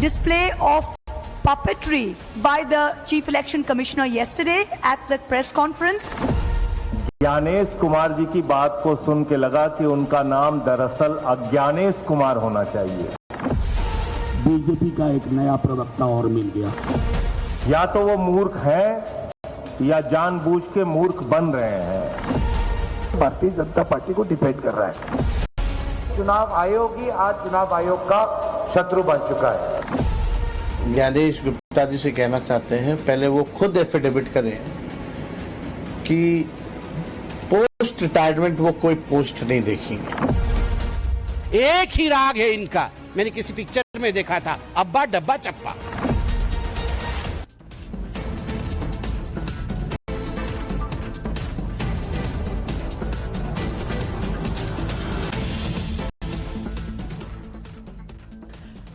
display of puppetry by the Chief Election Commissioner yesterday at the press conference. Gyanesh Kumar ji की बात को सुन के लगा कि उनका नाम दरअसल अज्ञानेश कुमार होना चाहिए। बीजेपी का एक नया प्रवक्ता और मिल गया। या तो वो मूर्ख हैं या जानबूझ के मूर्ख बन रहे हैं। भारतीय जनता पार्टी को डिफेंड कर रहा है। चुनाव आयोग ही आज चुनाव आयोग का शत्रु बन चुका है। ज्ञानेश गुप्ता जी से कहना चाहते हैं, पहले वो खुद एफिडेविट करें कि पोस्ट रिटायरमेंट वो कोई पोस्ट नहीं देखेंगे। एक ही राग है इनका, मैंने किसी पिक्चर में देखा था, अब्बा डब्बा चप्पा।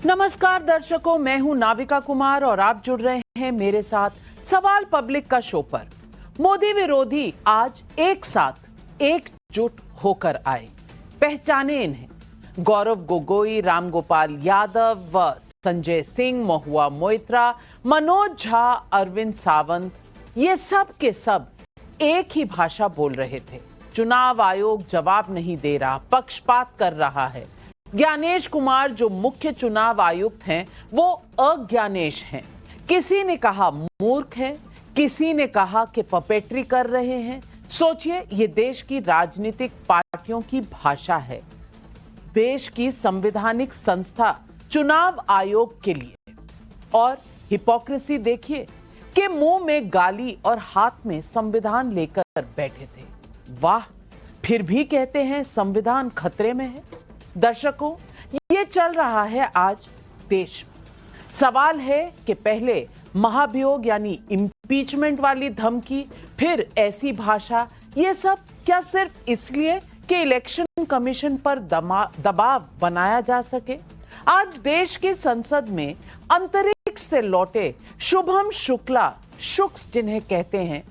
नमस्कार दर्शकों, मैं हूं नाविका कुमार और आप जुड़ रहे हैं मेरे साथ सवाल पब्लिक का शो पर। मोदी विरोधी आज एक साथ एकजुट होकर आए। पहचाने इन्हें, गौरव गोगोई, रामगोपाल यादव व संजय सिंह, महुआ मोइत्रा, मनोज झा, अरविंद सावंत, ये सब के सब एक ही भाषा बोल रहे थे। चुनाव आयोग जवाब नहीं दे रहा, पक्षपात कर रहा है। ज्ञानेश कुमार जो मुख्य चुनाव आयुक्त हैं, वो अज्ञानेश हैं। किसी ने कहा मूर्ख हैं, किसी ने कहा कि पपेट्री कर रहे हैं। सोचिए, ये देश की राजनीतिक पार्टियों की भाषा है। देश की संवैधानिक संस्था चुनाव आयोग के लिए। और हिपोक्रेसी देखिए कि मुंह में गाली और हाथ में संविधान लेकर बैठे थे। वाह, फिर भी कहते हैं संविधान खतरे में है। दर्शकों, ये चल रहा है आज देश में। सवाल है कि पहले महाभियोग यानी इंपीचमेंट वाली धमकी, फिर ऐसी भाषा, ये सब क्या सिर्फ इसलिए कि इलेक्शन कमीशन पर दबाव बनाया जा सके? आज देश की संसद में अंतरिक्ष से लौटे शुभम शुक्ला, शुक्स जिन्हें कहते हैं,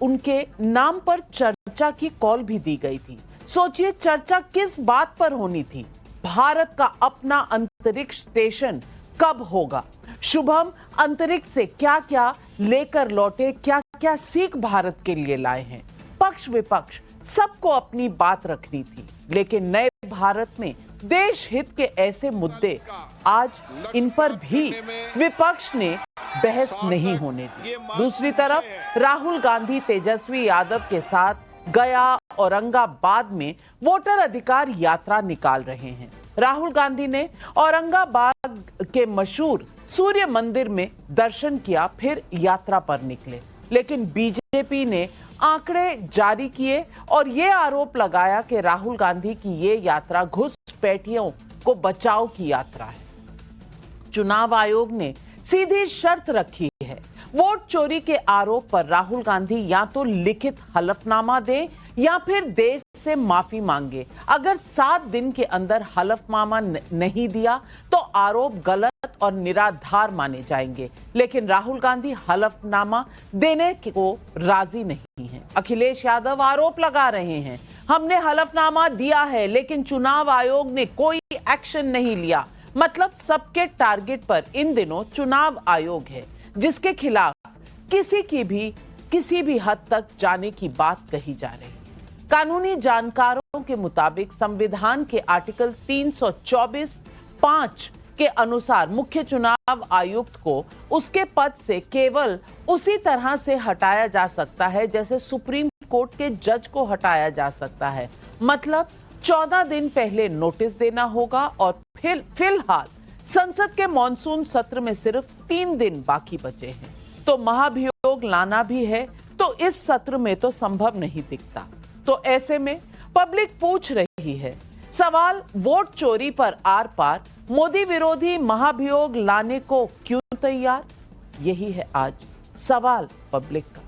उनके नाम पर चर्चा की कॉल भी दी गई थी। सोचिए, चर्चा किस बात पर होनी थी? भारत का अपना अंतरिक्ष स्टेशन कब होगा? शुभम अंतरिक्ष से क्या क्या लेकर लौटे, क्या क्या सीख भारत के लिए लाए हैं? पक्ष विपक्ष सबको अपनी बात रखनी थी, लेकिन नए भारत में देश हित के ऐसे मुद्दे आज इन पर भी विपक्ष ने बहस नहीं होने दी। दूसरी तरफ राहुल गांधी तेजस्वी यादव के साथ गया औरंगाबाद में वोटर अधिकार यात्रा निकाल रहे हैं। राहुल गांधी ने औरंगाबाद के मशहूर सूर्य मंदिर में दर्शन किया, फिर यात्रा पर निकले। लेकिन बीजेपी ने आंकड़े जारी किए और ये आरोप लगाया कि राहुल गांधी की ये यात्रा घुसपैठियों को बचाव की यात्रा है। चुनाव आयोग ने सीधी शर्त रखी है, वोट चोरी के आरोप पर राहुल गांधी या तो लिखित हलफनामा दें या फिर देश से माफी मांगे। अगर 7 दिन के अंदर हलफनामा नहीं दिया तो आरोप गलत और निराधार माने जाएंगे। लेकिन राहुल गांधी हलफनामा देने को राजी नहीं है। अखिलेश यादव आरोप लगा रहे हैं, हमने हलफनामा दिया है लेकिन चुनाव आयोग ने कोई एक्शन नहीं लिया। मतलब सबके टारगेट पर इन दिनों चुनाव आयोग है, जिसके खिलाफ किसी भी हद तक जाने की बात कही जा रही है। कानूनी जानकारों के मुताबिक संविधान के आर्टिकल 324(5) के अनुसार मुख्य चुनाव आयुक्त को उसके पद से केवल उसी तरह से हटाया जा सकता है जैसे सुप्रीम कोर्ट के जज को हटाया जा सकता है। मतलब 14 दिन पहले नोटिस देना होगा और फिलहाल संसद के मॉनसून सत्र में सिर्फ 3 दिन बाकी बचे हैं, तो महाभियोग लाना भी है तो इस सत्र में तो संभव नहीं दिखता। तो ऐसे में पब्लिक पूछ रही है सवाल, वोट चोरी पर आर पार मोदी विरोधी महाभियोग लाने को क्यों तैयार? यही है आज सवाल पब्लिक का।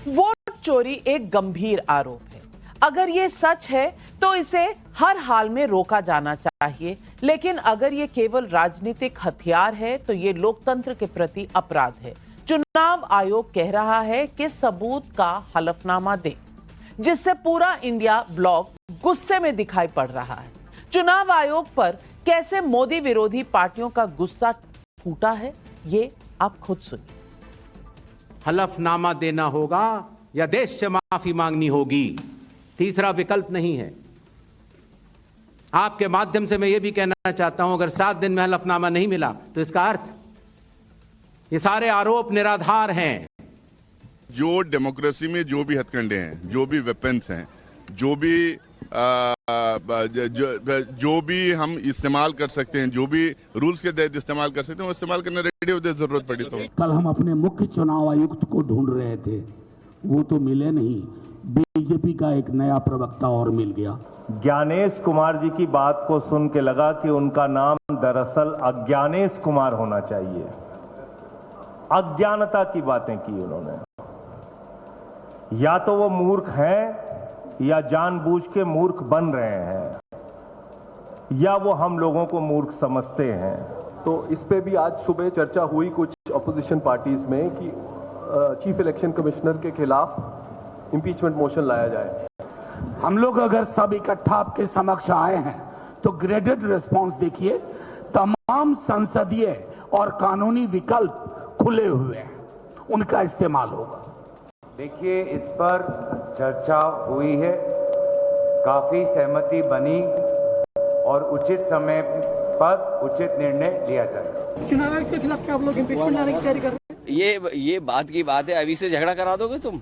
वोट चोरी एक गंभीर आरोप है। अगर ये सच है तो इसे हर हाल में रोका जाना चाहिए, लेकिन अगर ये केवल राजनीतिक हथियार है तो ये लोकतंत्र के प्रति अपराध है। चुनाव आयोग कह रहा है कि सबूत का हलफनामा दे, जिससे पूरा इंडिया ब्लॉक गुस्से में दिखाई पड़ रहा है। चुनाव आयोग पर कैसे मोदी विरोधी पार्टियों का गुस्सा फूटा है, ये आप खुद सुनिए। हलफनामा देना होगा या देश से माफी मांगनी होगी, तीसरा विकल्प नहीं है। आपके माध्यम से मैं ये भी कहना चाहता हूं, अगर 7 दिन में हलफनामा नहीं मिला तो इसका अर्थ ये सारे आरोप निराधार हैं। जो डेमोक्रेसी में जो भी हथकंडे हैं, जो भी वेपन्स हैं, जो भी हम इस्तेमाल कर सकते हैं, जो भी रूल्स के तहत इस्तेमाल कर सकते हैं, वो इस्तेमाल करने रेडी होते हैं जरूरत पड़ी तो। कल हम अपने मुख्य चुनाव आयुक्त को ढूंढ रहे थे, वो तो मिले नहीं। बीजेपी का एक नया प्रवक्ता और मिल गया। ज्ञानेश कुमार जी की बात को सुन के लगा कि उनका नाम दरअसल अज्ञानेश कुमार होना चाहिए। अज्ञानता की बातें की उन्होंने। या तो वो मूर्ख हैं या जानबूझ के मूर्ख बन रहे हैं, या वो हम लोगों को मूर्ख समझते हैं। तो इस पे भी आज सुबह चर्चा हुई कुछ अपोजिशन पार्टीज में कि चीफ इलेक्शन कमिश्नर के खिलाफ इंपीचमेंट मोशन लाया जाए। हम लोग अगर सब इकट्ठा आपके समक्ष आए हैं तो ग्रेडेड रिस्पांस देखिए, तमाम संसदीय और कानूनी विकल्प खुले हुए हैं, उनका इस्तेमाल होगा। देखिए, इस पर चर्चा हुई है, काफी सहमति बनी और उचित समय पर उचित निर्णय लिया जाएगा। चुनाव आयोग के खिलाफ क्या आप लोग इंपीचमेंट लाने की तैयारी कर रहे हैं? ये बात की बात है, अभी से झगड़ा करा दोगे तुम?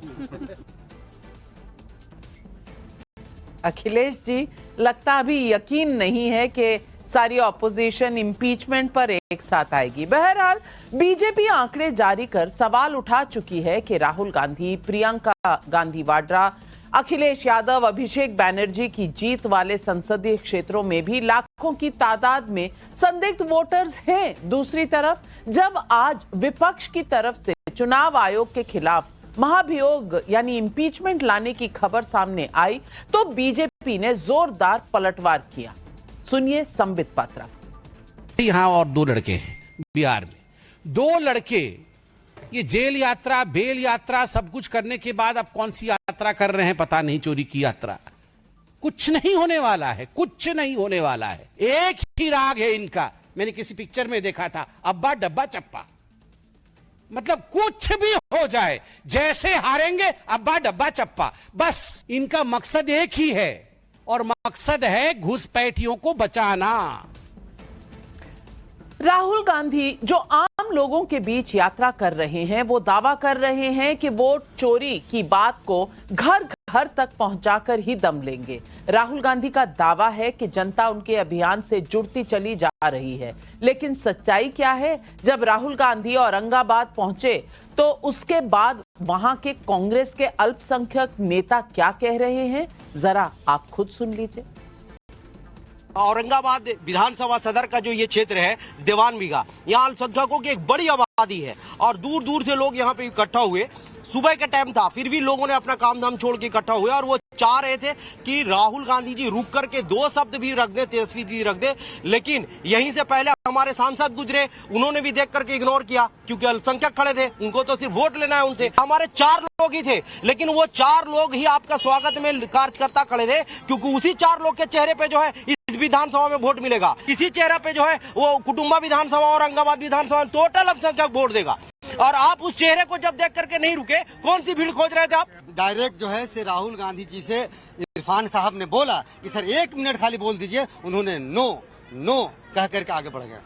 अखिलेश जी, लगता अभी यकीन नहीं है कि सारी ऑपोजिशन इंपीचमेंट पर एक साथ आएगी। बहरहाल बीजेपी आंकड़े जारी कर सवाल उठा चुकी है कि राहुल गांधी, प्रियंका गांधी वाड्रा, अखिलेश यादव, अभिषेक बैनर्जी की जीत वाले संसदीय क्षेत्रों में भी लाखों की तादाद में संदिग्ध वोटर्स हैं। दूसरी तरफ जब आज विपक्ष की तरफ से चुनाव आयोग के खिलाफ महाभियोग यानी इंपीचमेंट लाने की खबर सामने आई तो बीजेपी ने जोरदार पलटवार किया। सुनिए संबित पात्रा। यहां और 2 लड़के हैं बिहार में, 2 लड़के ये जेल यात्रा, बेल यात्रा सब कुछ करने के बाद अब कौन सी यात्रा कर रहे हैं पता नहीं, चोरी की यात्रा। कुछ नहीं होने वाला है, कुछ नहीं होने वाला है। एक ही राग है इनका, मैंने किसी पिक्चर में देखा था, अब्बा डब्बा चप्पा। मतलब कुछ भी हो जाए, जैसे हारेंगे अब्बा डब्बा चप्पा, बस इनका मकसद एक ही है और मकसद है घुसपैठियों को बचाना। राहुल गांधी जो आम लोगों के बीच यात्रा कर रहे हैं, वो दावा कर रहे हैं कि वोट चोरी की बात को घर घर तक पहुंचाकर ही दम लेंगे। राहुल गांधी का दावा है कि जनता उनके अभियान से जुड़ती चली जा रही है, लेकिन सच्चाई क्या है? जब राहुल गांधी औरंगाबाद पहुंचे तो उसके बाद वहां के कांग्रेस के अल्पसंख्यक नेता क्या कह रहे हैं, जरा आप खुद सुन लीजिए। औरंगाबाद विधानसभा सदर का जो ये क्षेत्र है दीवान बीघा, यहाँ अल्पसंख्यकों की एक बड़ी आबादी है और दूर दूर से लोग यहाँ पे इकट्ठा हुए। सुबह का टाइम था, फिर भी लोगों ने अपना काम धाम छोड़ के इकट्ठा हुए और वो चाह रहे थे कि राहुल गांधी जी रुक करके 2 शब्द भी रख दे, तेजस्वी जी रख दे, लेकिन यहीं से पहले हमारे सांसद गुजरे, उन्होंने भी देख करके इग्नोर किया क्योंकि अल्पसंख्यक खड़े थे, उनको तो सिर्फ वोट लेना है उनसे। हमारे 4 लोग ही थे, लेकिन वो 4 लोग ही आपका स्वागत में कार्यकर्ता खड़े थे क्योंकि उसी 4 लोग के चेहरे पे जो है इस विधानसभा में वोट मिलेगा। इसी चेहरे पे जो है वो कुटुंबा विधानसभा और औरंगाबाद विधानसभा में टोटल अल्पसंख्यक वोट देगा। और आप उस चेहरे को जब देख करके नहीं रुके, कौन सी भीड़ खोज रहे थे आप? डायरेक्ट जो है से राहुल गांधी जी से इरफान साहब ने बोला कि सर 1 मिनट खाली बोल दीजिए, उन्होंने नो कह करके आगे बढ़ गया।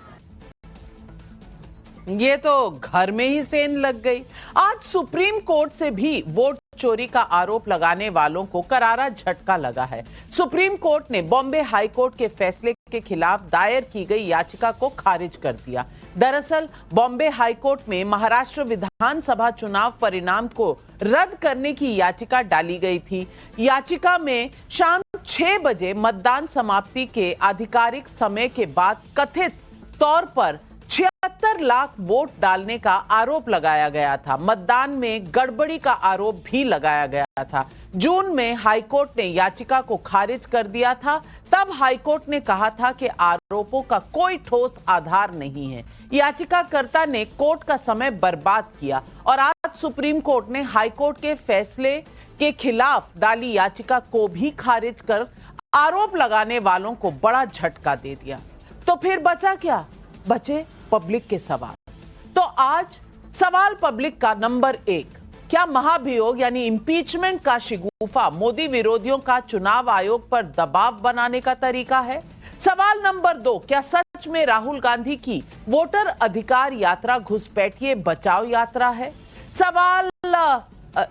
ये तो घर में ही सेंध लग गई। आज सुप्रीम कोर्ट से भी वोट चोरी का आरोप लगाने वालों को करारा झटका लगा है। सुप्रीम कोर्ट ने बॉम्बे हाई कोर्ट के फैसले के खिलाफ दायर की गई याचिका को खारिज कर दिया। दरअसल बॉम्बे हाई कोर्ट में महाराष्ट्र विधानसभा चुनाव परिणाम को रद्द करने की याचिका डाली गई थी। याचिका में शाम 6 बजे मतदान समाप्ति के आधिकारिक समय के बाद कथित तौर पर 76 लाख वोट डालने का आरोप लगाया गया था। मतदान में गड़बड़ी का आरोप भी लगाया गया था। जून में हाईकोर्ट ने याचिका को खारिज कर दिया था। तब हाईकोर्ट ने कहा था कि आरोपों का कोई ठोस आधार नहीं है। याचिकाकर्ता ने कोर्ट का समय बर्बाद किया और आज सुप्रीम कोर्ट ने हाईकोर्ट के फैसले के खिलाफ डाली याचिका को भी खारिज कर आरोप लगाने वालों को बड़ा झटका दे दिया। तो फिर बचा क्या? बचे पब्लिक के सवाल। तो आज सवाल पब्लिक का नंबर 1, क्या महाभियोग यानी इंपीचमेंट का शिगुफा मोदी विरोधियों का चुनाव आयोग पर दबाव बनाने का तरीका है? सवाल नंबर 2, क्या सच में राहुल गांधी की वोटर अधिकार यात्रा घुसपैठिए बचाओ यात्रा है? सवाल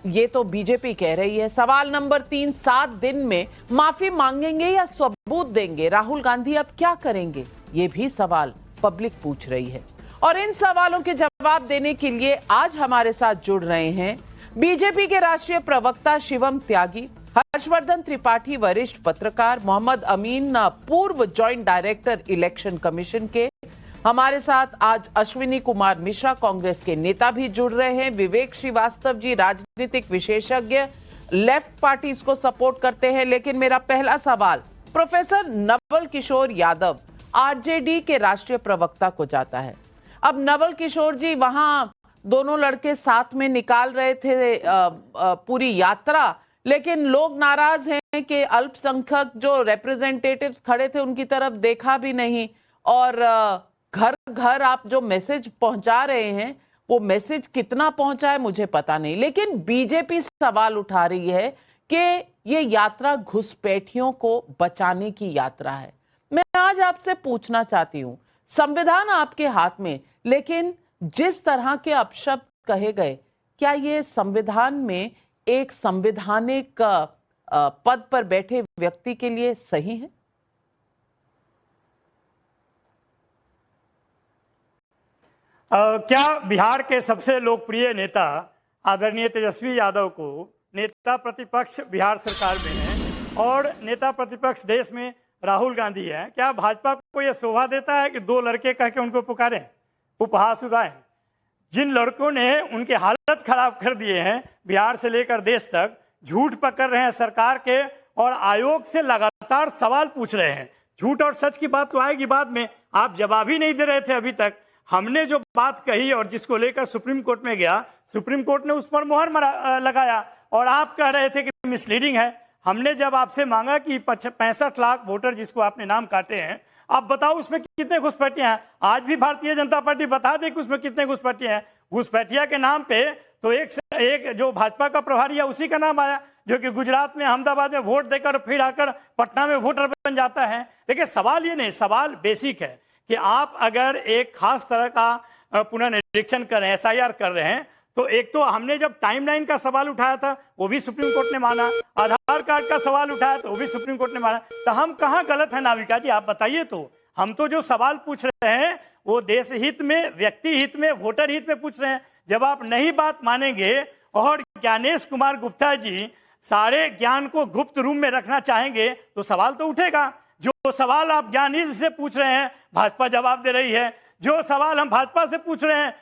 ये तो बीजेपी कह रही है। सवाल नंबर 3, 7 दिन में माफी मांगेंगे या सबूत देंगे? राहुल गांधी अब क्या करेंगे? ये भी सवाल पब्लिक पूछ रही है। और इन सवालों के जवाब देने के लिए आज हमारे साथ जुड़ रहे हैं बीजेपी के राष्ट्रीय प्रवक्ता शिवम त्यागी, हर्षवर्धन त्रिपाठी वरिष्ठ पत्रकार, मोहम्मद अमीन पूर्व जॉइंट डायरेक्टर इलेक्शन कमीशन के, हमारे साथ आज अश्विनी कुमार मिश्रा कांग्रेस के नेता भी जुड़ रहे हैं, विवेक श्रीवास्तव जी राजनीतिक विशेषज्ञ लेफ्ट पार्टीज को सपोर्ट करते हैं। लेकिन मेरा पहला सवाल प्रोफेसर नवल किशोर यादव आरजेडी के राष्ट्रीय प्रवक्ता को जाता है। अब नवल किशोर जी, वहां दोनों लड़के साथ में निकाल रहे थे पूरी यात्रा, लेकिन लोग नाराज हैं कि अल्पसंख्यक जो रिप्रेजेंटेटिव्स खड़े थे उनकी तरफ देखा भी नहीं, और घर घर आप जो मैसेज पहुंचा रहे हैं वो मैसेज कितना पहुंचा है मुझे पता नहीं। लेकिन बीजेपी सवाल उठा रही है कि ये यात्रा घुसपैठियों को बचाने की यात्रा है। मैं आज आपसे पूछना चाहती हूं, संविधान आपके हाथ में, लेकिन जिस तरह के अपशब्द कहे गए, क्या ये संविधान में एक संवैधानिक पद पर बैठे व्यक्ति के लिए सही है? क्या बिहार के सबसे लोकप्रिय नेता आदरणीय तेजस्वी यादव को नेता प्रतिपक्ष बिहार सरकार में है और नेता प्रतिपक्ष देश में राहुल गांधी है, क्या भाजपा को यह शोभा देता है कि 2 लड़के कह के उनको पुकारें, उपहास उड़ाएं? जिन लड़कों ने उनके हालत खराब कर दिए हैं, बिहार से लेकर देश तक झूठ पकड़ रहे हैं सरकार के और आयोग से लगातार सवाल पूछ रहे हैं। झूठ और सच की बात तो आएगी बाद में, आप जवाब ही नहीं दे रहे थे अभी तक। हमने जो बात कही और जिसको लेकर सुप्रीम कोर्ट में गया, सुप्रीम कोर्ट ने उस पर मुहर लगाया और आप कह रहे थे कि मिसलीडिंग है। हमने जब आपसे मांगा कि 65 लाख वोटर जिसको आपने नाम काटे हैं, आप बताओ उसमें कितने घुसपैठिया हैं। आज भी भारतीय जनता पार्टी बता दे कि उसमें कितने घुसपैठिया हैं। घुसपैठिया के नाम पे तो एक जो भाजपा का प्रभारी है उसी का नाम आया, जो कि गुजरात में अहमदाबाद में वोट देकर फिर आकर पटना में वोटर बन जाता है। देखिए, सवाल ये नहीं, सवाल बेसिक है कि आप अगर एक खास तरह का पुनर्निरीक्षण कर रहे हैं, SIR कर रहे हैं, तो एक तो हमने जब टाइमलाइन का सवाल उठाया था वो भी सुप्रीम कोर्ट ने माना, आधार कार्ड का सवाल उठाया तो वो भी सुप्रीम कोर्ट ने माना। तो हम कहाँ गलत है नाविका जी, आप बताइए। तो हम तो जो सवाल पूछ रहे हैं वो देश हित में, व्यक्ति हित में, वोटर हित में पूछ रहे हैं। जब आप नहीं बात मानेंगे और ज्ञानेश कुमार गुप्ता जी सारे ज्ञान को गुप्त रूम में रखना चाहेंगे तो सवाल तो उठेगा। जो सवाल आप ज्ञानी से पूछ रहे हैं भाजपा जवाब दे रही है, जो सवाल हम भाजपा से पूछ रहे हैं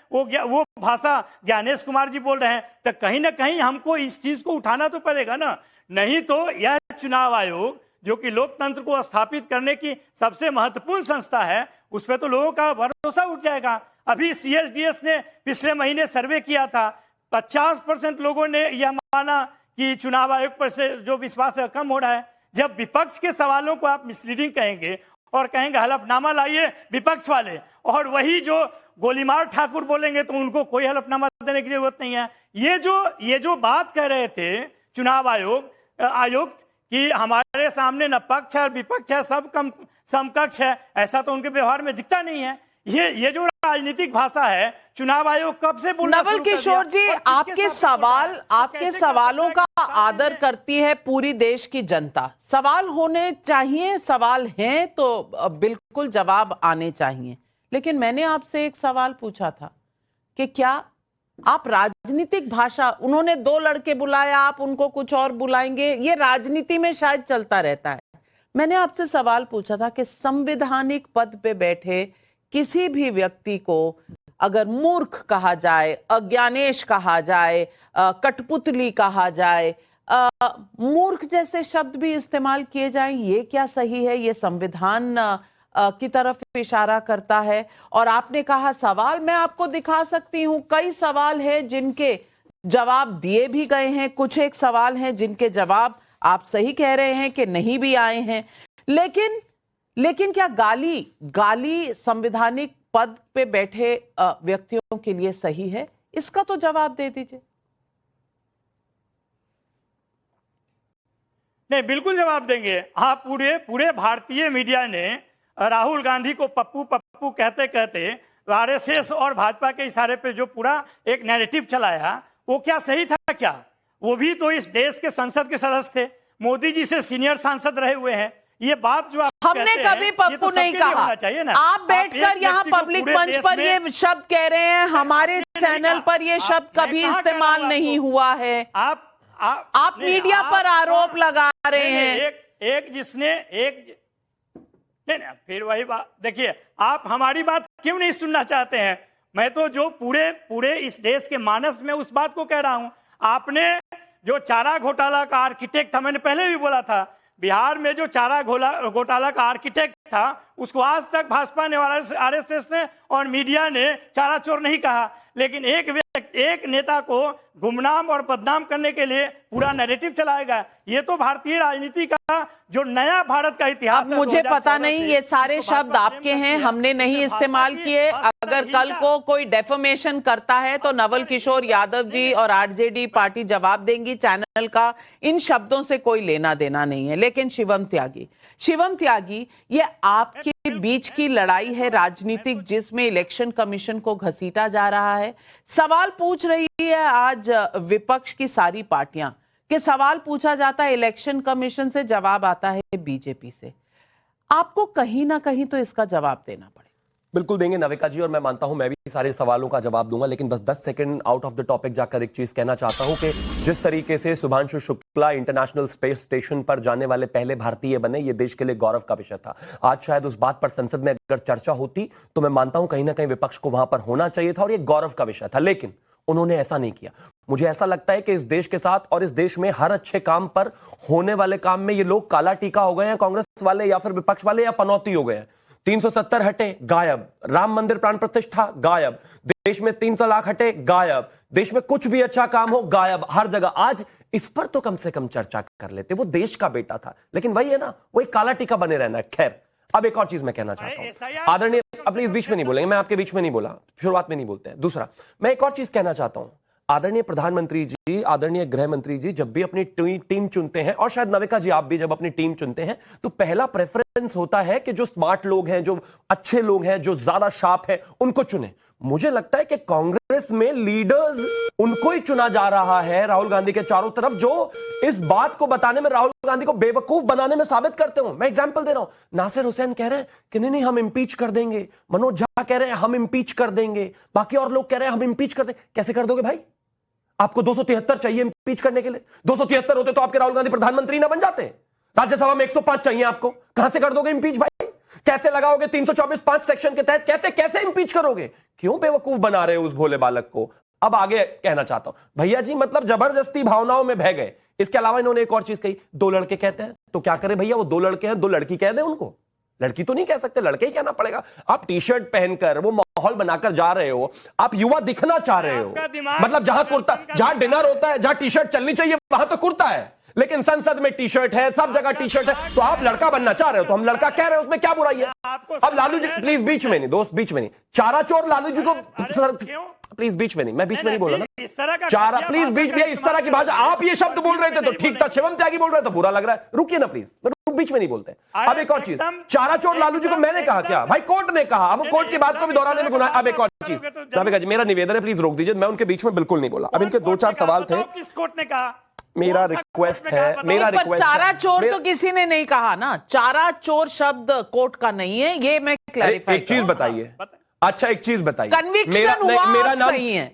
वो भाषा ज्ञानेश कुमार जी बोल रहे हैं। तो कहीं ना कहीं हमको इस चीज को उठाना तो पड़ेगा ना, नहीं तो यह चुनाव आयोग जो कि लोकतंत्र को स्थापित करने की सबसे महत्वपूर्ण संस्था है, उस पर तो लोगों का भरोसा उठ जाएगा। अभी CSDS ने पिछले महीने सर्वे किया था, 50% लोगों ने यह माना कि चुनाव आयोग पर से जो विश्वास है कम हो रहा है। जब विपक्ष के सवालों को आप मिसलीडिंग कहेंगे और कहेंगे हलफनामा लाइए विपक्ष वाले, और वही जो गोलीमार ठाकुर बोलेंगे तो उनको कोई हलफनामा देने की जरूरत नहीं है। ये जो बात कह रहे थे चुनाव आयुक्त कि हमारे सामने न पक्ष है और विपक्ष है, सब कम समकक्ष है, ऐसा तो उनके व्यवहार में दिखता नहीं है। ये जो राजनीतिक भाषा है, चुनाव आयोग कब से बोलना नवल किशोर जी, आपके सवालों का आदर करती है पूरी देश की जनता। सवाल होने चाहिए, सवाल हैं तो बिल्कुल जवाब आने चाहिए। लेकिन मैंने आपसे एक सवाल पूछा था कि क्या आप राजनीतिक भाषा, उन्होंने 2 लड़के बुलाया, आप उनको कुछ और बुलाएंगे, ये राजनीति में शायद चलता रहता है। मैंने आपसे सवाल पूछा था कि संवैधानिक पद पे बैठे किसी भी व्यक्ति को अगर मूर्ख कहा जाए, अज्ञानेश कहा जाए, कठपुतली कहा जाए, मूर्ख जैसे शब्द भी इस्तेमाल किए जाएं, ये क्या सही है? ये संविधान की तरफ इशारा करता है। और आपने कहा सवाल, मैं आपको दिखा सकती हूं, कई सवाल हैं जिनके जवाब दिए भी गए हैं, कुछ एक सवाल हैं जिनके जवाब आप सही कह रहे हैं कि नहीं भी आए हैं। लेकिन क्या गाली संवैधानिक पद पे बैठे व्यक्तियों के लिए सही है? इसका तो जवाब दे दीजिए। नहीं, बिल्कुल जवाब देंगे। हाँ, पूरे भारतीय मीडिया ने राहुल गांधी को पप्पू पप्पू कहते कहते आरएसएस और भाजपा के इशारे पे जो पूरा एक नैरेटिव चलाया, वो क्या सही था क्या? वो भी तो इस देश के संसद के सदस्य थे, मोदी जी से सीनियर सांसद रहे हुए हैं। ये बात जो आप हमने कभी पप्पू नहीं कहा। आप बैठकर यहाँ पब्लिक मंच पर ये शब्द कह रहे हैं, हमारे चैनल पर ये शब्द कभी इस्तेमाल नहीं हुआ है। आप मीडिया पर आरोप लगा रहे हैं। नहीं, फिर वही बात देखिए, आप हमारी बात क्यों नहीं सुनना चाहते हैं? मैं तो जो पूरे इस देश के मानस में उस बात को कह रहा हूं। आपने जो चारा घोटाला का आर्किटेक्ट था, मैंने पहले भी बोला था, बिहार में जो चारा घोटाला का आर्किटेक्ट था, उसको आज तक भाजपा ने और आरएसएस ने और मीडिया ने चारा चोर नहीं कहा। लेकिन एक नेता को गुमनाम और बदनाम करने के लिए पूरा नैरेटिव चलाएगा। ये तो भारतीय राजनीति का जो नया भारत का इतिहास है। अब मुझे पता नहीं, ये सारे शब्द आपके हैं, हमने नहीं इस्तेमाल किए। अगर कल को कोई डेफमेशन करता है तो नवल किशोर यादव जी और आरजेडी पार्टी जवाब देंगी। चैनल का इन शब्दों से कोई लेना देना नहीं है। लेकिन शिवम त्यागी, ये आपके बीच की लड़ाई है राजनीतिक, जिसमें इलेक्शन कमीशन को घसीटा जा रहा है। सवाल पूछ रही है आज विपक्ष की सारी पार्टियां, कि सवाल पूछा जाता है इलेक्शन कमीशन से, जवाब आता है बीजेपी से। आपको कहीं ना कहीं तो इसका जवाब देना पड़ेगा। बिल्कुल देंगे नाविका जी, और मैं मानता हूं मैं भी सारे सवालों का जवाब दूंगा, लेकिन बस 10 second out of the topic जाकर एक चीज कहना चाहता हूं कि जिस तरीके से Shubhanshu Shukla international space station पर जाने वाले पहले भारतीय बने, ये देश के लिए गौरव का विषय था। आज शायद उस बात पर संसद में अगर चर्चा होती तो मैं मानता हूं कहीं ना कहीं विपक्ष को वहां पर होना चाहिए था और ये गौरव का विषय था, लेकिन उन्होंने ऐसा नहीं किया। मुझे ऐसा लगता है कि इस देश के साथ और इस देश में हर अच्छे काम पर होने वाले काम में ये लोग काला टीका हो गए हैं, कांग्रेस वाले या फिर विपक्ष वाले, या पनौती हो गए हैं। 370 हटे, गायब। राम मंदिर प्राण प्रतिष्ठा, गायब। देश में 3 तलाक हटे, गायब। देश में कुछ भी अच्छा काम हो, गायब। हर जगह। आज इस पर तो कम से कम चर्चा कर लेते। वो देश का बेटा था, लेकिन वही है ना, वो एक काला टीका बने रहना है। खैर, अब एक और चीज मैं कहना चाहता हूं, आदरणीय, प्लीज बीच में नहीं बोलेंगे, मैं आपके बीच में नहीं बोला, शुरुआत में नहीं बोलते हैं। दूसरा, मैं एक और चीज कहना चाहता हूं, आदरणीय प्रधानमंत्री जी, आदरणीय गृह मंत्री जी जब भी अपनी टीम चुनते हैं, और शायद नविका जी आप भी जब अपनी टीम चुनते हैं, तो पहला प्रेफरेंस होता है कि जो स्मार्ट लोग हैं, जो अच्छे लोग हैं, जो ज्यादा शार्प है, उनको चुने। मुझे लगता है कि कांग्रेस में लीडर्स उनको ही चुना जा रहा है राहुल गांधी के चारों तरफ, जो इस बात को बताने में, राहुल गांधी को बेवकूफ बनाने में साबित करते हो। मैं एग्जांपल दे रहा हूं, नासिर हुसैन कह रहे हैं कि नहीं हम इंपीच कर देंगे, मनोज झा कह रहे हैं हम इंपीच कर देंगे, बाकी और लोग कह रहे हैं हम इंपीच कर देंगे। कैसे कर दोगे भाई? आपको 273 चाहिए इंपीच करने के लिए? 273 होते तो आपके राहुल गांधी प्रधानमंत्री ना बन जाते? राज्यसभा में 105 चाहिए आपको, कहां से कर दोगे इंपीच भाई? कैसे लगाओगे 324 5 सेक्शन के तहत? कैसे इंपीच करोगे? क्यों बेवकूफ बना रहे हो उस भोले बालक को? अब आगे कहना चाहता हूं, भैया जी मतलब जबरदस्ती भावनाओं में बह गए। इसके अलावा इन्होंने एक और चीज कही, 2 लड़के कहते हैं, तो क्या करें भैया? वो 2 लड़के हैं, 2 लड़की कह दे उनको। लड़की तो नहीं कह सकते, लड़के ही कहना पड़ेगा। आप टी शर्ट पहनकर वो माहौल बनाकर जा रहे हो, आप युवा दिखना चाह रहे हो। मतलब जहां कुर्ता, जहां डिनर होता है, जहां टी शर्ट चलनी चाहिए, वहां तो कुर्ता है, लेकिन संसद में टी शर्ट है, सब जगह टी शर्ट है। तो आप लड़का बनना चाह रहे हो, तो हम लड़का कह रहे हो, उसमें क्या बुराई है? अब लालू जी प्लीज बीच में नहीं, दोस्त बीच में नहीं। चारा चोर लालू जी को प्लीज बीच में नहीं, मैं बीच में नहीं बोला ना। चारा प्लीज बीच में, इस तरह की भाषा, आप ये शब्द बोल रहे थे तो ठीक था, शिवम त्यागी बोल रहे तो बुरा लग रहा है। रुकिए ना प्लीज, बीच में नहीं बोलते। अब एक और चीज, चारा चोर लालू जी को मैंने कहा क्या भाई? कोर्ट ने कहा। अब कोर्ट की बात को भी दोहराने में गुनाह। अब एक और चीज, नाविका जी मेरा निवेदन है, प्लीज रोक दीजिए, मैं उनके बीच में बिल्कुल नहीं बोला। अब इनके 2-4 सवाल थे, किस कोर्ट ने कहा? मेरा रिक्वेस्ट है, मेरा रिक्वेस्ट। चारा चोर तो किसी ने नहीं कहा ना, चारा चोर शब्द कोर्ट का नहीं है, ये मैं क्लैरिफाई। एक चीज बताइए, अच्छा एक चीज बताइए,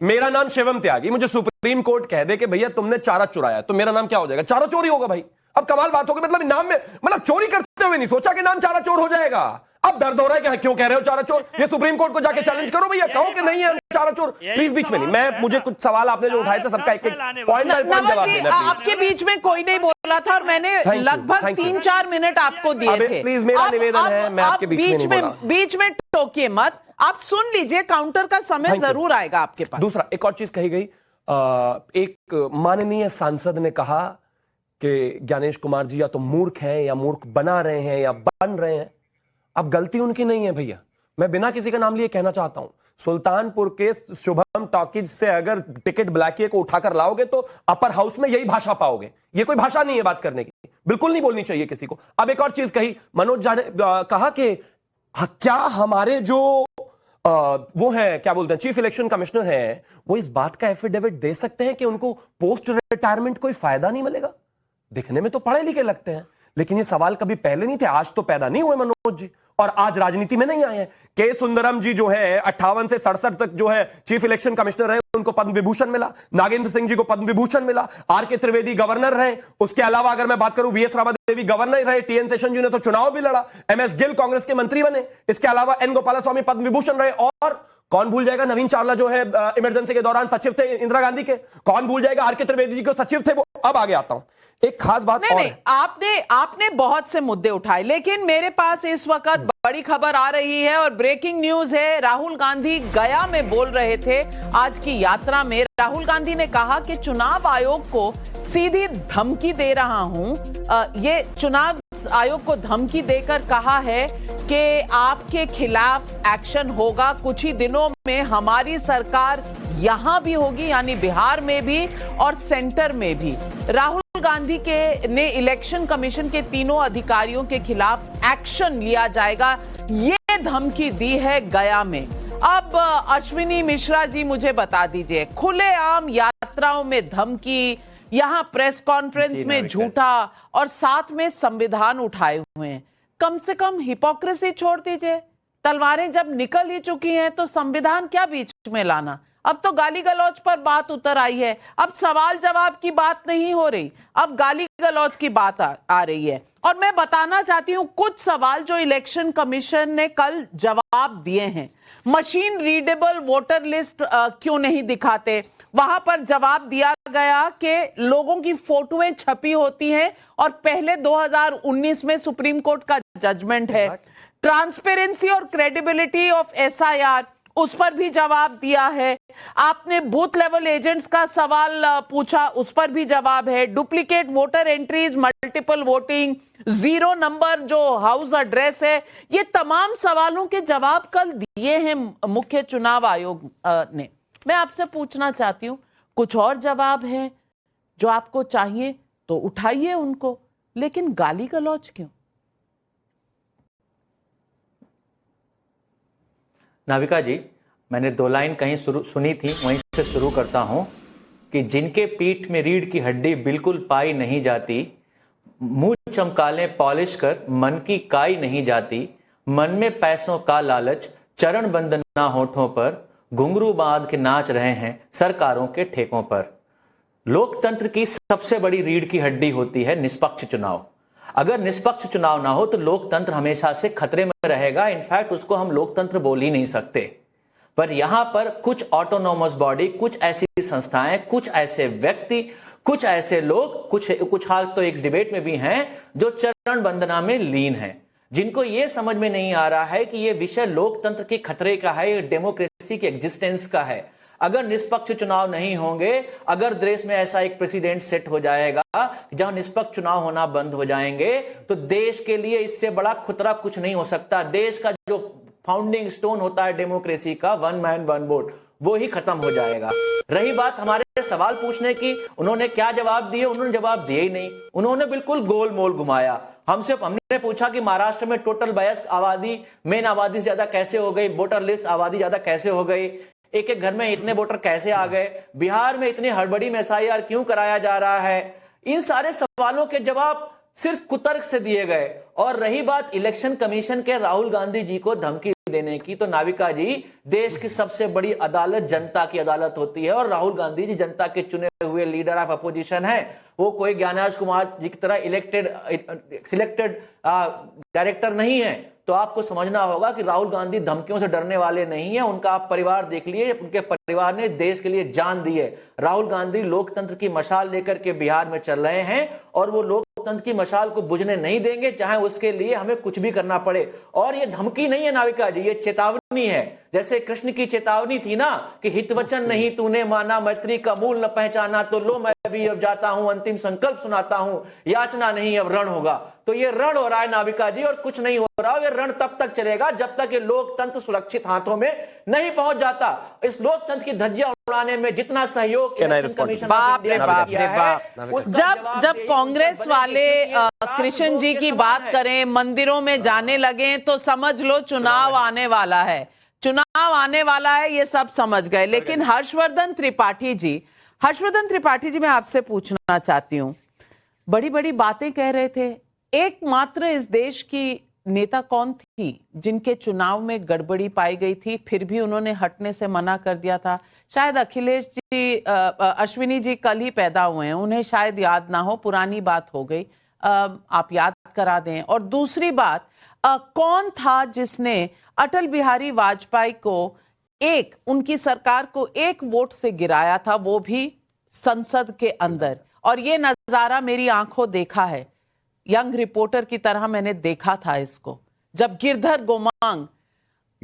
मेरा नाम शिवम त्यागी, मुझे सुप्रीम कोर्ट कह दे कि भैया तुमने चारा चुराया, तो मेरा नाम क्या हो जाएगा? चारा चोर ही होगा भाई। अब कमाल बात होगी, मतलब नाम में, मतलब चोरी करते हुए नहीं सोचा कि नाम चारा चोर हो जाएगा। अब दर्द हो रहा है कि क्यों कह रहे हो चारा चोर? ये सुप्रीम कोर्ट को जाके चैलेंज करो भैया, कहो कि नहीं है चोर प्लीज बीच में नहीं, मैं मुझे कुछ सवाल आपने जो उठाए थे सबका एक एक पॉइंट बाय पॉइंट जवाब देना। आपके बीच में कोई नहीं बोला था और मैंने लगभग 3-4 मिनट आपको दिए थे। प्लीज मेरा निवेदन है, मैं आपके बीच में टोकिए मत, आप सुन लीजिए, काउंटर का समय जरूर आएगा आपके पास। दूसरा एक और चीज कही गई, एक माननीय सांसद ने कहा कि ज्ञानेश कुमार जी या तो मूर्ख हैं या मूर्ख बना रहे हैं या बन रहे हैं। अब गलती उनकी नहीं है भैया, मैं बिना किसी का नाम लिए कहना चाहता हूं, सुल्तानपुर के शुभम टॉकीज से अगर टिकट ब्लैकिए को उठाकर लाओगे तो अपर हाउस में यही भाषा पाओगे। ये कोई भाषा नहीं है बात करने की, बिल्कुल नहीं बोलनी चाहिए किसी को। अब एक और चीज कही मनोज झा ने, कहा कि क्या हमारे जो वो है क्या बोलते हैं चीफ इलेक्शन कमिश्नर है, वो इस बात का एफिडेविट दे सकते हैं कि उनको पोस्ट रिटायरमेंट कोई फायदा नहीं मिलेगा। दिखने में तो पढ़े लिखे लगते हैं, लेकिन ये सवाल कभी पहले नहीं थे, आज तो पैदा नहीं हुए मनोज जी, और आज राजनीति में नहीं आए हैं। के सुंदरम जी जो है 58 से 67 तक जो है चीफ इलेक्शन कमिश्नर रहे, उनको पद्म विभूषण मिला। नागेंद्र सिंह जी को पद्म विभूषण मिला। आर के त्रिवेदी गवर्नर रहे। उसके अलावा अगर मैं बात करूं वीएस रामादेवी गवर्नर रहे। टीएन शेषन जी ने तो चुनाव भी लड़ा। एमएस गिल कांग्रेस के मंत्री बने। इसके अलावा एन गोपालस्वामी पद्म विभूषण रहे। और कौन भूल जाएगा नवीन चावला जो है इमरजेंसी के दौरान सचिव थे इंदिरा गांधी के। कौन भूल जाएगा आर के त्रिवेदी जी को सचिव थे वो। अब आगे आता हूं, एक खास बात और है। आपने बहुत से मुद्दे उठाए, लेकिन मेरे पास इस वक्त बड़ी खबर आ रही है और ब्रेकिंग न्यूज है। राहुल गांधी गया में बोल रहे थे आज की यात्रा में। राहुल गांधी ने कहा कि चुनाव आयोग को सीधी धमकी दे रहा हूं। ये चुनाव आयोग को धमकी देकर कहा है कि आपके खिलाफ एक्शन होगा। कुछ ही दिनों में हमारी सरकार यहां भी होगी, यानी बिहार में भी और सेंटर में भी। राहुल गांधी ने इलेक्शन कमीशन के तीनों अधिकारियों के खिलाफ एक्शन लिया जाएगा, ये धमकी दी है गया में। अब अश्विनी मिश्रा जी मुझे बता दीजिए, खुलेआम यात्राओं में धमकी, यहां प्रेस कॉन्फ्रेंस में झूठा और साथ में संविधान उठाए हुए हैं। कम से कम हिपोक्रेसी छोड़ दीजिए। तलवारें जब निकल ही चुकी हैं तो संविधान क्या बीच में लाना। अब तो गाली गलौज पर बात उतर आई है। अब सवाल जवाब की बात नहीं हो रही, अब गाली गलौज की बात आ रही है। और मैं बताना चाहती हूं कुछ सवाल जो इलेक्शन कमीशन ने कल जवाब दिए हैं। मशीन रीडेबल वोटर लिस्ट क्यों नहीं दिखाते? वहां पर जवाब दिया गया कि लोगों की फोटोएं छपी होती हैं और पहले 2019 में सुप्रीम कोर्ट का जजमेंट है। ट्रांसपेरेंसी और क्रेडिबिलिटी ऑफ एसआईआर, उस पर भी जवाब दिया है। आपने बूथ लेवल एजेंट्स का सवाल पूछा, उस पर भी जवाब है। Duplicate voter entries, multiple voting, zero number जो हाउस एड्रेस है, ये तमाम सवालों के जवाब कल दिए हैं मुख्य चुनाव आयोग ने। मैं आपसे पूछना चाहती हूं, कुछ और जवाब है जो आपको चाहिए तो उठाइए उनको, लेकिन गाली गलौज क्यों? नाविका जी, मैंने 2 लाइन कहीं सुनी थी, वहीं से शुरू करता हूं कि जिनके पीठ में रीढ़ की हड्डी बिल्कुल पाई नहीं जाती, मुंह चमकाले पॉलिश कर मन की काई नहीं जाती, मन में पैसों का लालच, चरण बंदना होठों पर, घुंघरू बांध के नाच रहे हैं सरकारों के ठेकों पर। लोकतंत्र की सबसे बड़ी रीढ़ की हड्डी होती है निष्पक्ष चुनाव। अगर निष्पक्ष चुनाव ना हो तो लोकतंत्र हमेशा से खतरे में रहेगा। इनफैक्ट उसको हम लोकतंत्र बोल ही नहीं सकते। पर यहां पर कुछ ऑटोनोमस बॉडी, कुछ ऐसी संस्थाएं, कुछ ऐसे व्यक्ति, कुछ ऐसे लोग, कुछ हाल तो एक डिबेट में भी हैं जो चरण वंदना में लीन हैं, जिनको यह समझ में नहीं आ रहा है कि यह विषय लोकतंत्र के खतरे का है, ये डेमोक्रेसी के एग्जिस्टेंस का है। अगर निष्पक्ष चुनाव नहीं होंगे, अगर देश में ऐसा एक प्रेसिडेंट सेट हो जाएगा जहां निष्पक्ष चुनाव होना बंद हो जाएंगे, तो देश के लिए इससे बड़ा खतरा कुछ नहीं हो सकता। देश का जो फाउंडिंग स्टोन होता है डेमोक्रेसी का, 1 मैन 1 वोट, वो ही खत्म हो जाएगा। रही बात हमारे सवाल पूछने की, उन्होंने क्या जवाब दिए? उन्होंने जवाब दिए ही नहीं। उन्होंने बिल्कुल गोल मोल घुमाया। हमने पूछा कि महाराष्ट्र में टोटल वयस्क आबादी मेन आबादी से ज्यादा कैसे हो गई, वोटर लिस्ट आबादी ज्यादा कैसे हो गई, एक एक घर में इतने वोटर कैसे आ गए, बिहार में इतनी हड़बड़ी में एसआईआर क्यों कराया जा रहा है। इन सारे सवालों के जवाब सिर्फ कुतर्क से दिए गए। और रही बात इलेक्शन कमीशन के राहुल गांधी जी को धमकी देने की, तो नाविका जी, देश की सबसे बड़ी अदालत जनता की अदालत होती है और राहुल गांधी जी जनता के चुने हुए लीडर ऑफ अपोजिशन है। वो कोई ज्ञानेश कुमार जी की तरह सिलेक्टेड डायरेक्टर नहीं है। तो आपको समझना होगा कि राहुल गांधी धमकियों से डरने वाले नहीं है। उनका आप परिवार देख लिए, उनके परिवार ने देश के लिए जान दी है। राहुल गांधी लोकतंत्र की मशाल लेकर के बिहार में चल रहे हैं और वो लोकतंत्र की मशाल को बुझने नहीं देंगे, चाहे उसके लिए हमें कुछ भी करना पड़े। और ये धमकी नहीं है नाविका जी, ये चेतावनी है। जैसे कृष्ण की चेतावनी थी ना कि हितवचन नहीं तूने माना, मैत्री का मूल न पहचाना, तो लो मैं भी अब जाता हूं, अंतिम संकल्प सुनाता हूं, याचना नहीं अब रण होगा। तो ये रण हो रहा है नाविका जी, और कुछ नहीं हो रहा। ये रण तब तक चलेगा जब तक ये लोकतंत्र सुरक्षित हाथों में नहीं पहुंच जाता। इस लोकतंत्र की धज्जियां उड़ाने में जितना सहयोग बाप रे बाप रे बाप। जब कांग्रेस वाले कृष्ण जी की बात करें, मंदिरों में जाने लगे, तो समझ लो चुनाव आने वाला है, चुनाव आने वाला है, ये सब समझ गए। लेकिन हर्षवर्धन त्रिपाठी जी, मैं आपसे पूछना चाहती हूं, बड़ी बड़ी बातें कह रहे थे। एकमात्र इस देश की नेता कौन थी जिनके चुनाव में गड़बड़ी पाई गई थी, फिर भी उन्होंने हटने से मना कर दिया था? शायद अखिलेश जी, अश्विनी जी कल ही पैदा हुए हैं, उन्हें शायद याद ना हो, पुरानी बात हो गई, आप याद करा दें। और दूसरी बात, कौन था जिसने अटल बिहारी वाजपेयी को उनकी सरकार को एक वोट से गिराया था, वो भी संसद के अंदर? और ये नजारा मेरी आंखों देखा है, यंग रिपोर्टर की तरह मैंने देखा था इसको, जब गिरधर गोमांग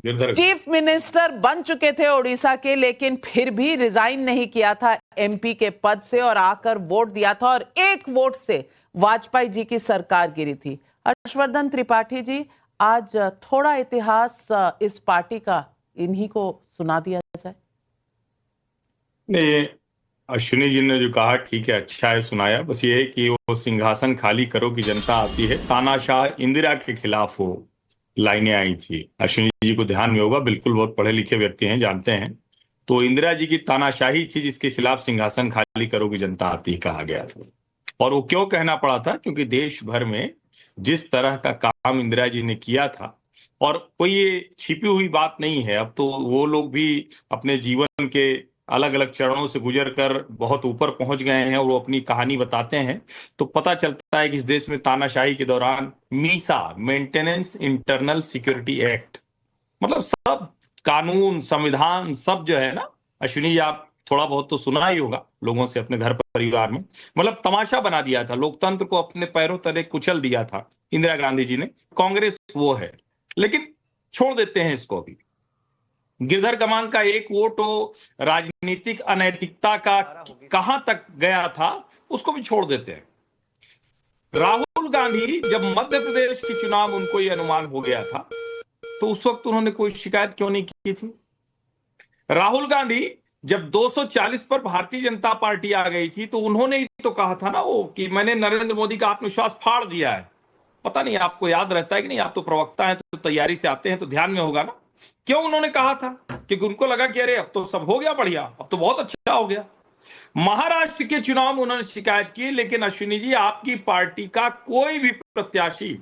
चीफ मिनिस्टर बन चुके थे उड़ीसा के, लेकिन फिर भी रिजाइन नहीं किया था एमपी के पद से और आकर वोट दिया था, और एक वोट से वाजपेयी जी की सरकार गिरी थी। हर्षवर्धन त्रिपाठी जी, आज थोड़ा इतिहास इस पार्टी का इन्हीं को सुना दिया जाए। नहीं, अश्विनी जी ने जो कहा ठीक है, अच्छा है, सुनाया। बस ये है कि वो सिंहासन खाली करो की जनता आती है। तानाशाह इंदिरा के खिलाफ वो लाइनें आई थी, अश्विनी जी को ध्यान में होगा, बिल्कुल बहुत पढ़े लिखे व्यक्ति हैं, जानते हैं। तो इंदिरा जी की तानाशाही थी जिसके खिलाफ सिंहासन खाली करो की जनता आती कहा गया था। और वो क्यों कहना पड़ा था? क्योंकि देश भर में जिस तरह का काम इंदिरा जी ने किया था, और कोई ये छिपी हुई बात नहीं है, अब तो वो लोग भी अपने जीवन के अलग अलग चरणों से गुजर कर बहुत ऊपर पहुंच गए हैं और वो अपनी कहानी बताते हैं। तो पता चलता है कि इस देश में तानाशाही के दौरान Misa, maintenance internal security act, मतलब सब कानून, संविधान, सब जो है ना, अश्विनी जी आप थोड़ा बहुत तो सुना ही होगा लोगों से अपने घर परिवार में, मतलब तमाशा बना दिया था, लोकतंत्र को अपने पैरों तले कुचल दिया था इंदिरा गांधी जी ने। कांग्रेस वो है, लेकिन छोड़ देते हैं इसको। अभी गिरधर गमांग का एक वोट हो, राजनीतिक अनैतिकता का कहां तक गया था, उसको भी छोड़ देते हैं। राहुल गांधी जब मध्य प्रदेश की चुनाव उनको ये अनुमान हो गया था, तो उस वक्त उन्होंने कोई शिकायत क्यों नहीं की थी? राहुल गांधी जब 240 पर भारतीय जनता पार्टी आ गई थी, तो उन्होंने ही तो कहा था ना वो कि मैंने नरेंद्र मोदी का आत्मविश्वास फाड़ दिया है। पता नहीं आपको याद रहता है कि नहीं, आप तो प्रवक्ता हैं, तो तैयारी से आते हैं, तो ध्यान में होगा ना। क्यों उन्होंने कहा था? क्योंकि उनको लगा कि अरे अब तो सब हो गया बढ़िया, अब तो बहुत अच्छा हो गया। महाराष्ट्र के चुनाव में उन्होंने शिकायत की, लेकिन अश्विनी जी आपकी पार्टी का कोई भी प्रत्याशी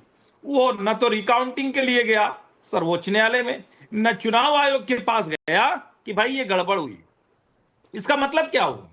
वो न तो रिकाउंटिंग के लिए गया सर्वोच्च न्यायालय में, न चुनाव आयोग के पास गया कि भाई ये गड़बड़ हुई। इसका मतलब क्या हुआ?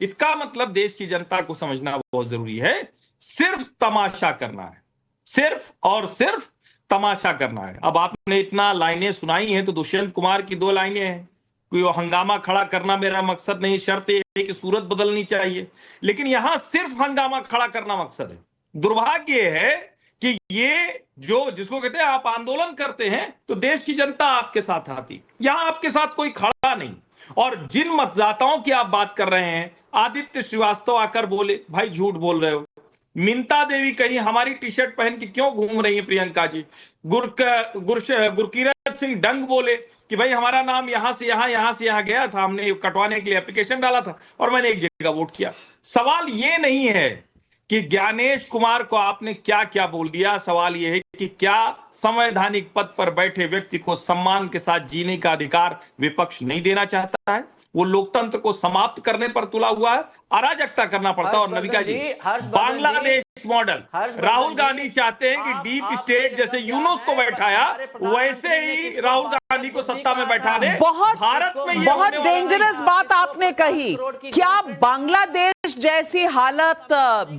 इसका मतलब देश की जनता को समझना बहुत जरूरी है, सिर्फ तमाशा करना है, सिर्फ और सिर्फ तमाशा करना है। अब आपने इतना लाइनें सुनाई हैं, तो दुष्यंत कुमार की 2 लाइनें हैं, कोई हंगामा खड़ा करना मेरा मकसद नहीं, शर्त यह है कि सूरत बदलनी चाहिए। लेकिन यहां सिर्फ हंगामा खड़ा करना मकसद है। दुर्भाग्य है कि ये जो जिसको कहते हैं आप आंदोलन करते हैं तो देश की जनता आपके साथ आती, यहां आपके साथ कोई खड़ा नहीं। और जिन मतदाताओं की आप बात कर रहे हैं, आदित्य श्रीवास्तव आकर बोले भाई झूठ बोल रहे हो, मिंता देवी कहीं हमारी टी शर्ट पहन के क्यों घूम रही है प्रियंका जी, गुरकीरत सिंह डंग बोले कि भाई हमारा नाम यहां से यहां गया था, हमने कटवाने के लिए एप्लीकेशन डाला था और मैंने एक जगह वोट किया। सवाल ये नहीं है कि ज्ञानेश कुमार को आपने क्या क्या बोल दिया, सवाल यह है कि क्या संवैधानिक पद पर बैठे व्यक्ति को सम्मान के साथ जीने का अधिकार विपक्ष नहीं देना चाहता है? वो लोकतंत्र को समाप्त करने पर तुला हुआ है, अराजकता करना पड़ता है। और नविका जी, बांग्लादेश मॉडल राहुल गांधी चाहते हैं कि डीप स्टेट जैसे यूनुस को बैठाया, वैसे ही राहुल गांधी को सत्ता में बैठा दे। भारत में बहुत डेंजरस बात आपने कही। क्या बांग्लादेश जैसी हालत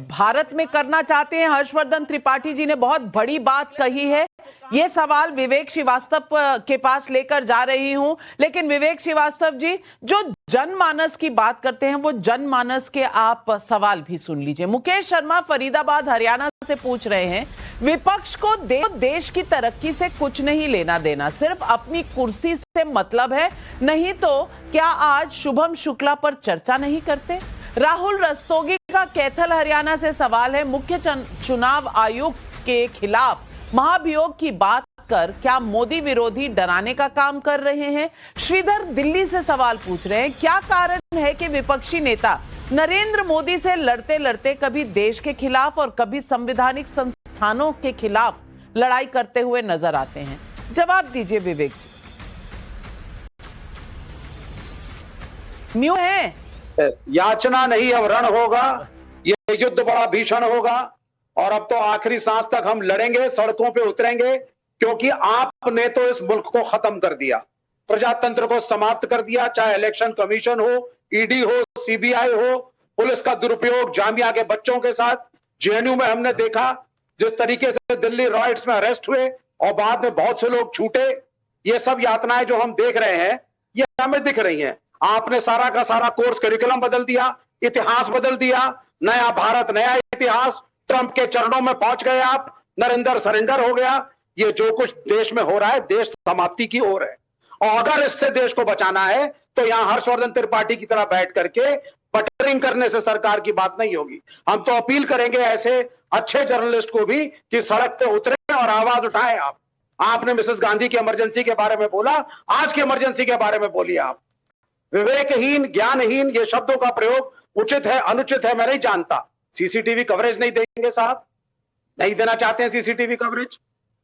भारत में करना चाहते हैं? हर्षवर्धन त्रिपाठी जी ने बहुत बड़ी बात कही है ये सवाल विवेक श्रीवास्तव के पास लेकर जा रही हूं, लेकिन विवेक श्रीवास्तव जी, जो जनमानस की बात करते हैं वो जनमानस के आप सवाल भी सुन लीजिए। मुकेश शर्मा फरीदाबाद हरियाणा से पूछ रहे हैं, विपक्ष को देश की तरक्की से कुछ नहीं लेना देना, सिर्फ अपनी कुर्सी से मतलब है, नहीं तो क्या आज शुभम शुक्ला पर चर्चा नहीं करते? राहुल रस्तोगी का कैथल हरियाणा से सवाल है, मुख्य चुनाव आयुक्त के खिलाफ महाभियोग की बात कर क्या मोदी विरोधी डराने का काम कर रहे हैं? श्रीधर दिल्ली से सवाल पूछ रहे हैं, क्या कारण है कि विपक्षी नेता नरेंद्र मोदी से लड़ते लड़ते कभी देश के खिलाफ और कभी संवैधानिक संस्थानों के खिलाफ लड़ाई करते हुए नजर आते हैं? जवाब दीजिए विवेक जी। म्यू है, याचना नहीं अब रण होगा, ये युद्ध बड़ा भीषण होगा और अब तो आखिरी सांस तक हम लड़ेंगे, सड़कों पे उतरेंगे, क्योंकि आपने तो इस मुल्क को खत्म कर दिया, प्रजातंत्र को समाप्त कर दिया, चाहे इलेक्शन कमीशन हो, ईडी हो, सीबीआई हो, पुलिस का दुरुपयोग जामिया के बच्चों के साथ, जेएनयू में हमने देखा जिस तरीके से दिल्ली रॉयट्स में अरेस्ट हुए और बाद में बहुत से लोग छूटे, ये सब यातनाएं जो हम देख रहे हैं ये हमें दिख रही हैं। आपने सारा का सारा कोर्स करिकुलम बदल दिया, इतिहास बदल दिया, नया भारत नया इतिहास, ट्रंप के चरणों में पहुंच गए आप, नरेंद्र सरेंडर हो गया। ये जो कुछ देश में हो रहा है देश समाप्ति की ओर है, और अगर इससे देश को बचाना है तो यहां हर्षवर्धन त्रिपाठी की तरह बैठ करके बटरिंग करने से सरकार की बात नहीं होगी। हम तो अपील करेंगे ऐसे अच्छे जर्नलिस्ट को भी कि सड़क पे उतरे और आवाज उठाएं। आपने मिसेस गांधी की इमरजेंसी के बारे में बोला, आज की इमरजेंसी के बारे में बोलिए आप। विवेकहीन, ज्ञानहीन, ये शब्दों का प्रयोग उचित है अनुचित है मैं नहीं जानता। सीसीटीवी कवरेज नहीं देंगे साहब, नहीं देना चाहते हैं सीसीटीवी कवरेज।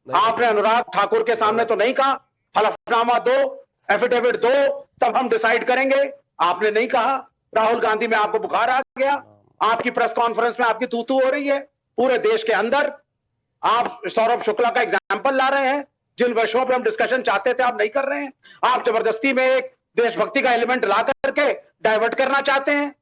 आपने अनुराग ठाकुर के सामने तो नहीं कहा हलफनामा दो, एफिडेविट दो, तब हम डिसाइड करेंगे, आपने नहीं कहा। राहुल गांधी में आपको बुखार आ गया, आपकी प्रेस कॉन्फ्रेंस में आपकी तू-तू हो रही है पूरे देश के अंदर। आप सौरभ शुक्ला का एग्जाम्पल ला रहे हैं, जिन विषयों पर हम डिस्कशन चाहते थे आप नहीं कर रहे हैं। आप जबरदस्ती में एक देशभक्ति का एलिमेंट ला करके डाइवर्ट करना चाहते हैं,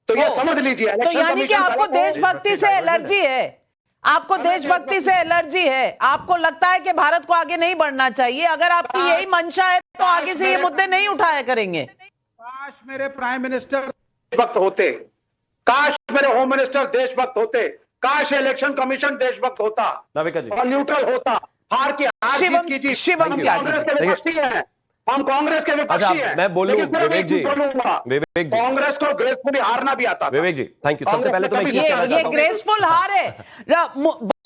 तो ये समझ लीजिए। तो यानी कि आपको देशभक्ति से एलर्जी है, आपको देशभक्ति से एलर्जी है, आपको लगता है कि भारत को आगे नहीं बढ़ना चाहिए। अगर आपकी यही मंशा है तो आगे से ये मुद्दे नहीं उठाया करेंगे। काश मेरे प्राइम मिनिस्टर देशभक्त होते, काश मेरे होम मिनिस्टर देशभक्त होते, काश इलेक्शन कमीशन देशभक्त होता और न्यूट्रल होता। हार की हार जीत की जीत। हम कांग्रेस के विपक्षी हैं, हम कांग्रेस के विपक्षी हैं। मैं बोलूं विवेक जी, विवेक जी, कांग्रेस को ग्रेसफुली हारना भी आता था। विवेक जी थैंक यू। सबसे पहले तो मैं ये ग्रेसफुल हार है।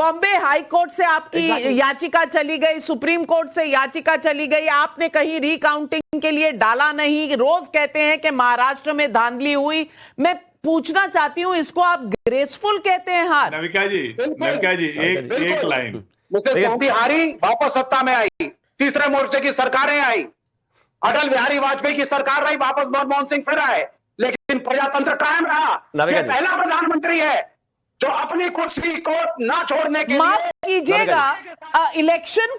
बॉम्बे हाई कोर्ट से आपकी याचिका चली गई, सुप्रीम कोर्ट से याचिका चली गई, आपने कहीं रिकाउंटिंग के लिए डाला नहीं। रोज कहते हैं कि महाराष्ट्र में धांधली हुई। मैं पूछना चाहती हूं, इसको आप ग्रेसफुल कहते हैं हार? नविका जी एक लाइन। मिसेस गांधी हारी, वापस सत्ता में आई, तीसरे मोर्चे की सरकारें आई, अटल बिहारी वाजपेयी की सरकार रही, वापस मनमोहन सिंह फिर आए, लेकिन प्रजातंत्र कायम रहा। ये पहला प्रधानमंत्री है जो अपनी कुर्सी को ना छोड़ने के माफ कीजिएगा, इलेक्शन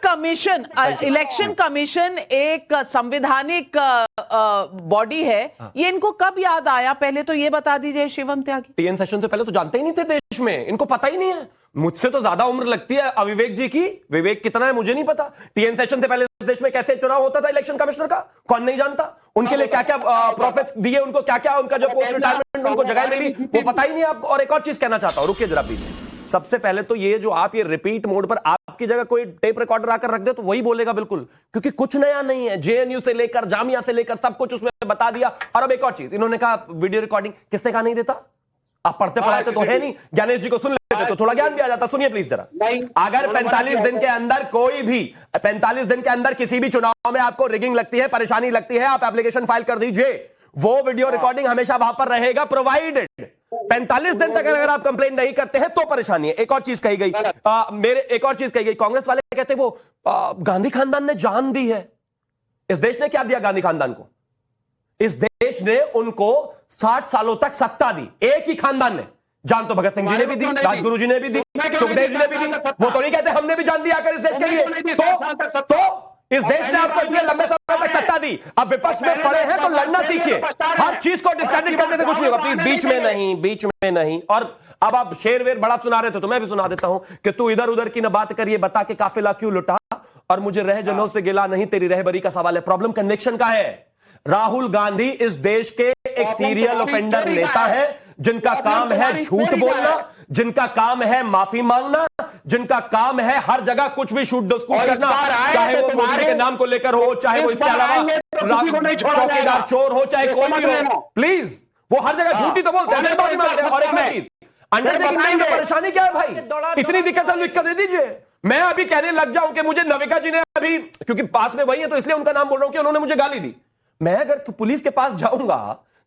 कमीशन एक संवैधानिक बॉडी है, ये इनको कब याद आया पहले तो ये बता दीजिए शिवम त्यागी। टीएन सेशन से पहले तो जानते ही नहीं थे देश में, इनको पता ही नहीं है। मुझसे तो ज्यादा उम्र लगती है अविवेक जी की, विवेक कितना है मुझे नहीं पता। टीएन सेशन से पहले इस देश में कैसे चुनाव होता था इलेक्शन कमिश्नर का, कौन नहीं जानता? उनके लिए क्या क्या प्रोफिट्स दिए, उनको क्या क्या उनका जो पोस्ट रिटायरमेंट उनको जगह मिली वो पता ही नहीं आपको। और एक और चीज कहना चाहता हूं, रुकिए जरा प्लीज। सबसे पहले तो ये जो आप ये रिपीट मोड पर, आपकी जगह कोई टेप रिकॉर्डर आकर रख दे तो वही बोलेगा बिल्कुल, क्योंकि कुछ नया नहीं है। जेएनयू से लेकर जामिया से लेकर सब कुछ उसमें बता दिया। और अब एक और चीज, इन्होंने कहा वीडियो रिकॉर्डिंग, किसने कहा नहीं देता? आप पढ़ते पढ़ाते तो है नहीं, ज्ञानेश जी को सुन लेते तो थोड़ा ज्ञान भी आ जाता। सुनिए प्लीज जरा। अगर 45 दिन के अंदर कोई भी 45 दिन के अंदर किसी भी चुनाव में आपको रिगिंग लगती है, परेशानी लगती है, आप एप्लीकेशन फाइल कर दीजिए, वो वीडियो रिकॉर्डिंग हमेशा वहां पर रहेगा प्रोवाइडेड। 45 दिन तक अगर आप कंप्लेन नहीं करते हैं तो परेशानी है। एक और चीज कही गई, एक और चीज कही गई, कांग्रेस वाले कहते वो गांधी खानदान ने जान दी है। इस देश ने क्या दिया गांधी खानदान को? इस देश ने उनको 60 सालों तक सत्ता दी, एक ही खानदान ने। जान तो भगत सिंह जी ने भी दी, राजगुरु जी ने भी दी, सुखदेव जी ने भी दी। वो तो नहीं कहते हमने भी जान दिया आकर इस देश के लिए। तो इस देश ने आपको इतने लंबे समय तक सत्ता दी, अब विपक्ष में पड़े हैं तो लड़ना सीखिए। हर चीज को डिस्क्रेडिट करने से कुछ नहीं होगा। प्लीज बीच में नहीं। और अब आप शेर वेर बड़ा सुना रहे थे तो मैं भी सुना देता हूं कि तू इधर उधर की न बात करिए, बता के काफिला क्यों लुटा। और मुझे रहजनों से गिला नहीं, तेरी रहबरी का सवाल है। प्रॉब्लम कन्विक्शन का है। राहुल गांधी इस देश के एक सीरियल ऑफेंडर नेता है जिनका काम है झूठ बोलना, जिनका काम है माफी मांगना, जिनका काम है हर जगह कुछ भी शूट डिस्कूट करना, चाहे वो मोदी के नाम को लेकर हो, चाहे वो इसके अलावा चौकीदार चोर हो, चाहे कोई भी हो। प्लीज, वो हर जगह झूठी तो बोलते हैं। और एक चीज, अंडरटेकिंग में परेशानी क्या है भाई? इतनी दिक्कत लिख कर दे दीजिए। मैं अभी कहने लग जाऊं कि मुझे नविका जी ने अभी, क्योंकि पास में वही है तो इसलिए उनका नाम बोल रहा हूं कि उन्होंने मुझे गाली दी। मैं अगर पुलिस के पास जाऊंगा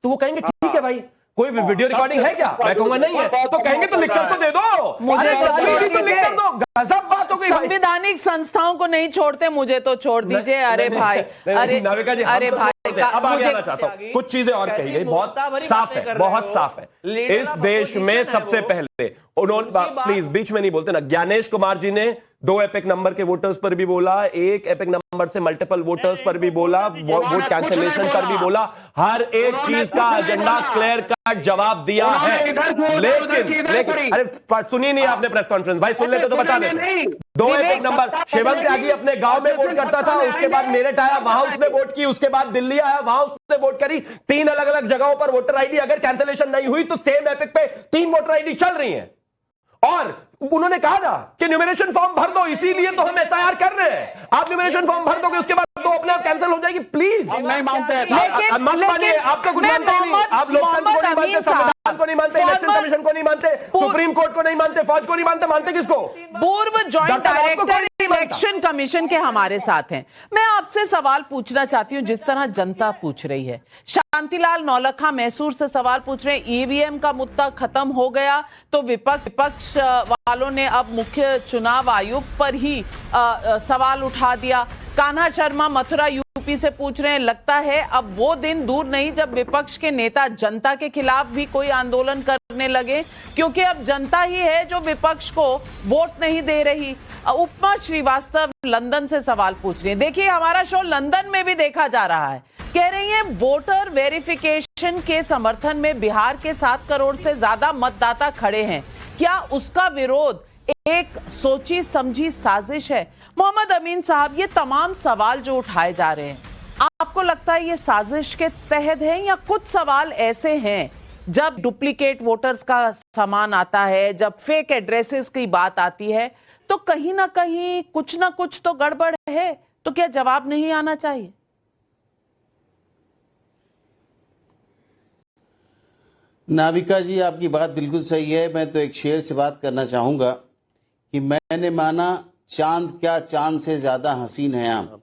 तो वो कहेंगे ठीक है भाई, कोई वीडियो रिकॉर्डिंग है क्या? मैं कहूंगा नहीं है, तो कहेंगे तो लिखकर तो दे दो, मुझे तो लिखकर दो। गजब बात हो गई। संवैधानिक संस्थाओं को नहीं छोड़ते, मुझे तो छोड़ दीजिए। अरे भाई, अरे नविका जी, अरे भाई, अब आगे आना चाहता हूं। कुछ चीजें और कही गई, बहुत साफ है, बहुत साफ है। इस देश में सबसे पहले उन्होंने, प्लीज बीच में नहीं बोलते ना, ज्ञानेश कुमार जी ने 2 एपिक नंबर के वोटर्स पर भी बोला, 1 एपिक नंबर से मल्टीपल वोटर्स पर भी बोला, वोट कैंसिलेशन पर भी बोला, हर एक चीज का एजेंडा क्लियर कट जवाब दिया है। लेकिन अरे सुनी नहीं आपने प्रेस कॉन्फ्रेंस? भाई सुन लेते तो बता देते। 2 एपिक नंबर, शिवम त्यागी अपने गांव में वोट करता था, उसके बाद मेरठ आया, वहां उसने वोट की, उसके बाद दिल्ली आया, वहां उसने वोट करी। 3 अलग अलग जगहों पर वोटर आईडी अगर कैंसिलेशन नहीं हुई तो सेम एपिक पे 3 वोटर आईडी चल रही है। और उन्होंने कहा ना कि न्यूमरेशन फॉर्म भर दो, इसीलिए तो हम एसआईआर कर रहे हैं। आप न्यूमरेशन फॉर्म भर दोगे, उसके बाद तो अपने आप कैंसिल हो जाएगी। प्लीज नहीं मानते, मत मानिए। आप तो कुछ मानते नहीं, आप लोकतंत्र को नहीं मानते, संविधान को नहीं मानते, इलेक्शन कमीशन को नहीं मानते, सुप्रीम कोर्ट को नहीं मानते, फौज को नहीं मानते। मानते किसको? पूर्व ज्वाइंट डायरेक्टर इलेक्शन कमीशन के हमारे साथ हैं। मैं आपसे सवाल पूछना चाहती हूं जिस तरह जनता पूछ रही है। शांतिलाल नौलखा मैसूर से सवाल पूछ रहे हैं, ईवीएम का मुद्दा खत्म हो गया तो विपक्ष वालों ने अब मुख्य चुनाव आयुक्त पर ही सवाल उठा दिया। कान्हा शर्मा मथुरा यूपी से पूछ रहे हैं, लगता है अब वो दिन दूर नहीं जब विपक्ष के नेता जनता के खिलाफ भी कोई आंदोलन करने लगे, क्योंकि अब जनता ही है जो विपक्ष को वोट नहीं दे रही। उपमा श्रीवास्तव लंदन से सवाल पूछ रही है। देखिए, हमारा शो लंदन में भी देखा जा रहा है। कह रही है वोटर वेरिफिकेशन के समर्थन में बिहार के 7 करोड़ से ज्यादा मतदाता खड़े हैं, क्या उसका विरोध एक सोची समझी साजिश है? मोहम्मद अमीन साहब, ये तमाम सवाल जो उठाए जा रहे हैं, आपको लगता है ये साजिश के तहत है, या कुछ सवाल ऐसे हैं जब डुप्लीकेट वोटर्स का सामान आता है, जब फेक एड्रेसेस की बात आती है, तो कहीं ना कहीं कुछ ना कुछ तो गड़बड़ है, तो क्या जवाब नहीं आना चाहिए? नाविका जी, आपकी बात बिल्कुल सही है। मैं तो एक शेर से बात करना चाहूंगा कि मैंने माना चांद क्या चांद से ज्यादा हसीन है आप,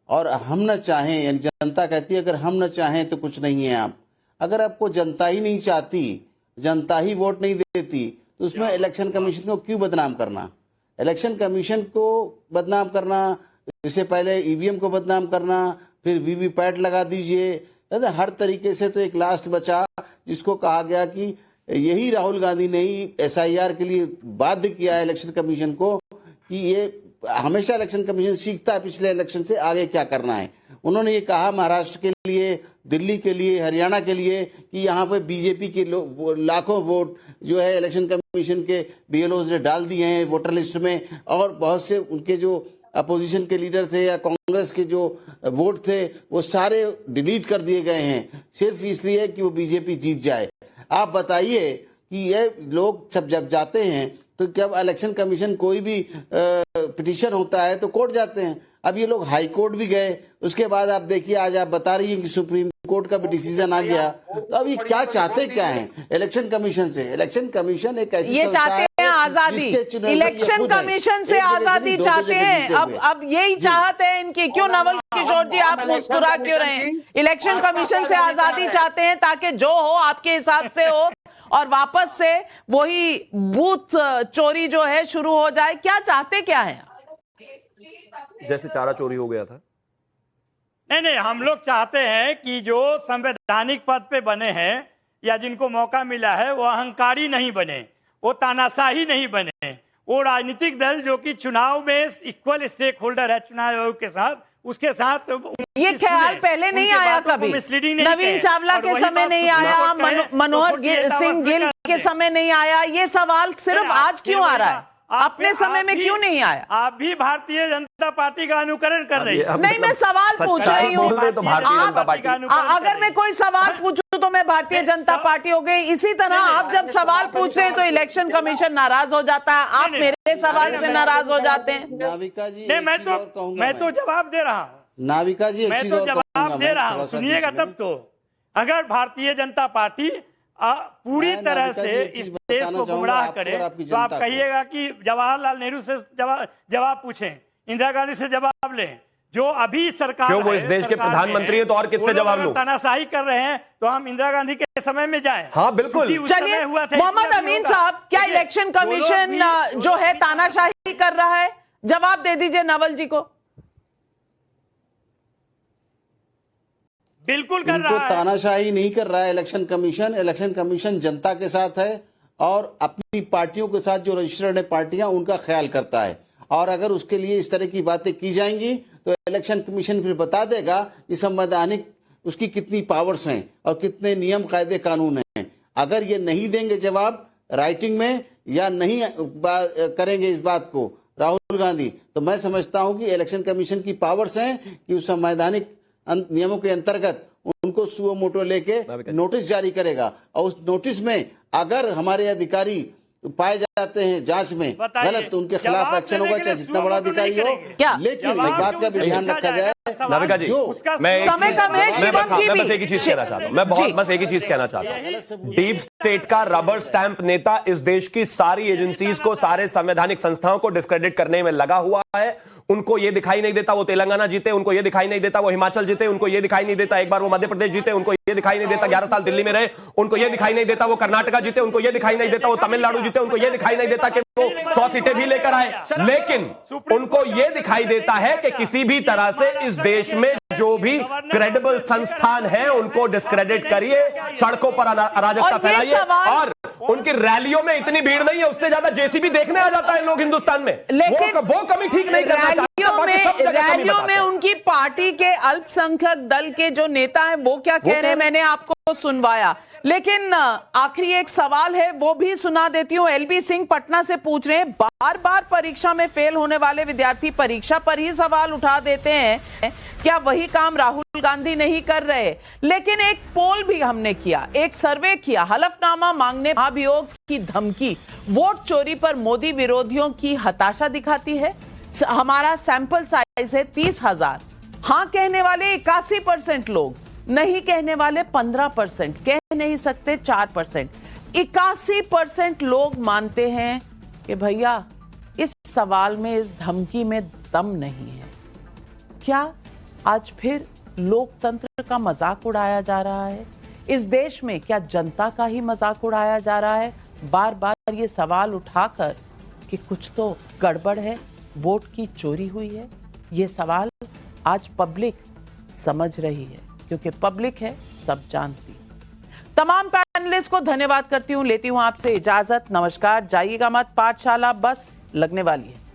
और हम न चाहें, यानी जनता कहती है अगर हम न चाहें तो कुछ नहीं है आप। अगर आपको जनता ही नहीं चाहती, जनता ही वोट नहीं देती, तो उसमें इलेक्शन कमीशन को क्यों बदनाम करना? इलेक्शन कमीशन को बदनाम करना, इससे पहले ईवीएम को बदनाम करना, फिर वीवीपैट लगा दीजिए, हर तरीके से। तो एक लास्ट बचा जिसको कहा गया कि यही राहुल गांधी ने ही एसआईआर के लिए बाध्य किया है इलेक्शन कमीशन को कि ये हमेशा इलेक्शन कमीशन सीखता है पिछले इलेक्शन से आगे क्या करना है। उन्होंने ये कहा महाराष्ट्र के लिए, दिल्ली के लिए, हरियाणा के लिए कि यहाँ पे बीजेपी के लाखों वोट जो है इलेक्शन कमीशन के बीएलओ ने डाल दिए हैं वोटर लिस्ट में, और बहुत से उनके जो अपोजिशन के लीडर थे या कांग्रेस के जो वोट थे वो सारे डिलीट कर दिए गए हैं, सिर्फ इसलिए कि वो बीजेपी जीत जाए। आप बताइए कि ये लोग सब जब जाते हैं तो जब इलेक्शन कमीशन कोई भी पिटीशन होता है तो कोर्ट जाते हैं। अब ये लोग हाई कोर्ट भी गए, उसके बाद आप देखिए आज आप बता रही हैं कि सुप्रीम कोर्ट का भी डिसीजन आ गया। तो अब ये क्या चाहते क्या हैं इलेक्शन कमिशन से? इलेक्शन कमिशन एक ऐसी ये चाहते हैं आजादी, इलेक्शन कमीशन से आजादी चाहते हैं। अब यही चाहते हैं इनकी। क्यों नवल किशोर जी, आप मुस्कुरा क्यों रहे हैं? इलेक्शन कमीशन से आजादी चाहते हैं ताकि जो हो आपके हिसाब से हो और वापस से वही बूथ चोरी जो है शुरू हो जाए। क्या चाहते क्या है? जैसे चारा चोरी हो गया था। नहीं, हम लोग चाहते हैं कि जो संवैधानिक पद पे बने हैं या जिनको मौका मिला है वो अहंकारी नहीं बने, वो तानाशाही नहीं बने, वो राजनीतिक दल जो कि चुनाव में इक्वल स्टेक होल्डर है चुनाव आयोग के साथ, उसके साथ ये ख्याल पहले नहीं आया कभी। नवीन चावला के समय नहीं आया, मनोहर सिंह गिल के समय नहीं आया, ये सवाल सिर्फ आज क्यों आ रहा है? अपने समय में क्यों नहीं आया? आप भी भारतीय जनता पार्टी का अनुकरण कर रही हैं। नहीं, मैं सवाल पूछ रही हूँ। तो भारतीय जनता पार्टी अगर मैं कोई सवाल पूछूं तो मैं भारतीय जनता पार्टी हो गई। इसी तरह आप जब सवाल पूछ रहे हैं तो इलेक्शन कमीशन नाराज हो जाता है, आप मेरे सवाल से नाराज हो जाते हैं। नाविका जी नहीं, मैं तो जवाब दे रहा हूँ। नाविका जी मैं तो जवाब दे रहा हूँ, सुनिएगा तब तो। अगर भारतीय जनता पार्टी पूरी तरह से इस देश को गुमराह करे तो आप कहिएगा कि जवाहरलाल नेहरू से जवाब पूछें, इंदिरा गांधी से जवाब लें, जो अभी सरकार क्यों वो इस देश के प्रधानमंत्री है तो और किससे जवाब लूं? तानाशाही कर रहे हैं तो हम इंदिरा गांधी के समय में जाएं। हाँ बिल्कुल। चलिए मोहम्मद अमीन साहब, क्या इलेक्शन कमीशन जो है तानाशाही कर रहा है? जवाब दे दीजिए नवल जी को। बिल्कुल कर रहा है। तानाशाही नहीं कर रहा है इलेक्शन कमीशन जनता के साथ है और अपनी पार्टियों के साथ जो रजिस्टर्ड है पार्टियां, उनका ख्याल करता है। और अगर उसके लिए इस तरह की बातें की जाएंगी तो इलेक्शन कमीशन फिर बता देगा कि संवैधानिक उसकी कितनी पावर्स हैं और कितने नियम कायदे कानून हैं। अगर ये नहीं देंगे जवाब राइटिंग में या नहीं करेंगे इस बात को राहुल गांधी, तो मैं समझता हूं कि इलेक्शन कमीशन की पावर्स हैं कि उस संवैधानिक नियमों के अंतर्गत उनको सुओ मोटो लेके नोटिस जारी करेगा और उस नोटिस में अगर हमारे अधिकारी पाए जाते हैं जांच में गलत तो उनके खिलाफ एक्शन होगा, चाहे जितना बड़ा अधिकारी हो। लेकिन एक बात का भी ध्यान रखा जाए, नाविका जी, मैं बस एक ही चीज कहना चाहता हूँ, बस एक ही चीज कहना चाहता हूँ। डीप स्टेट का रबर स्टैंप नेता इस देश की सारी एजेंसीज को, सारे संवैधानिक संस्थाओं को डिस्क्रेडिट करने में लगा हुआ है। उनको ये दिखाई नहीं देता वो तेलंगाना जीते, उनको ये दिखाई नहीं देता वो हिमाचल जीते, उनको ये दिखाई नहीं देता एक बार वो मध्य प्रदेश जीते, उनको ये दिखाई नहीं देता 11 साल दिल्ली में रहे, उनको ये दिखाई नहीं देता वो कर्नाटका जीते, उनको ये दिखाई नहीं देता वो तमिलनाडु जीते, उनको ये दिखाई नहीं देता कि वो 100 सीटें भी लेकर आए। लेकिन उनको ये दिखाई देता है कि किसी भी तरह से इस देश में जो भी क्रेडिबल संस्थान है उनको डिस्क्रेडिट करिए, सड़कों पर अराजकता फैलाइए। और उनकी रैलियों में इतनी भीड़ नहीं है, उससे ज्यादा जेसीबी देखने आ जाता है लोग हिंदुस्तान में। लेकिन वो कमी ठीक नहीं करना चाहते। रैलियों में उनकी पार्टी के अल्पसंख्यक दल के जो नेता हैं वो क्या कह रहे हैं मैंने आपको सुनवाया। लेकिन आखिरी एक सवाल है वो भी सुना देती हूँ। एलबी सिंह पटना से पूछ रहे हैं, बार बार परीक्षा में फेल होने वाले विद्यार्थी परीक्षा पर ही सवाल उठा देते हैं, क्या वही काम राहुल गांधी नहीं कर रहे? लेकिन एक पोल भी हमने किया, एक सर्वे किया, हलफनामा मांगने महाभियोग की धमकी वोट चोरी पर मोदी विरोधियों की हताशा दिखाती है। हमारा सैंपल साइज है 30,000। हाँ कहने वाले 81% लोग, नहीं कहने वाले 15%, कह नहीं सकते 4%। 81% लोग मानते हैं कि भैया इस सवाल में, इस धमकी में दम नहीं है। क्या आज फिर लोकतंत्र का मजाक उड़ाया जा रहा है? इस देश में क्या जनता का ही मजाक उड़ाया जा रहा है? बार बार ये सवाल उठाकर कि कुछ तो गड़बड़ है, वोट की चोरी हुई है। ये सवाल आज पब्लिक समझ रही है, क्योंकि पब्लिक है, सब जानती। तमाम पैनलिस्ट को धन्यवाद करती हूं, लेती हूं आपसे इजाजत। नमस्कार। जाइएगा मत, पाठशाला बस लगने वाली है।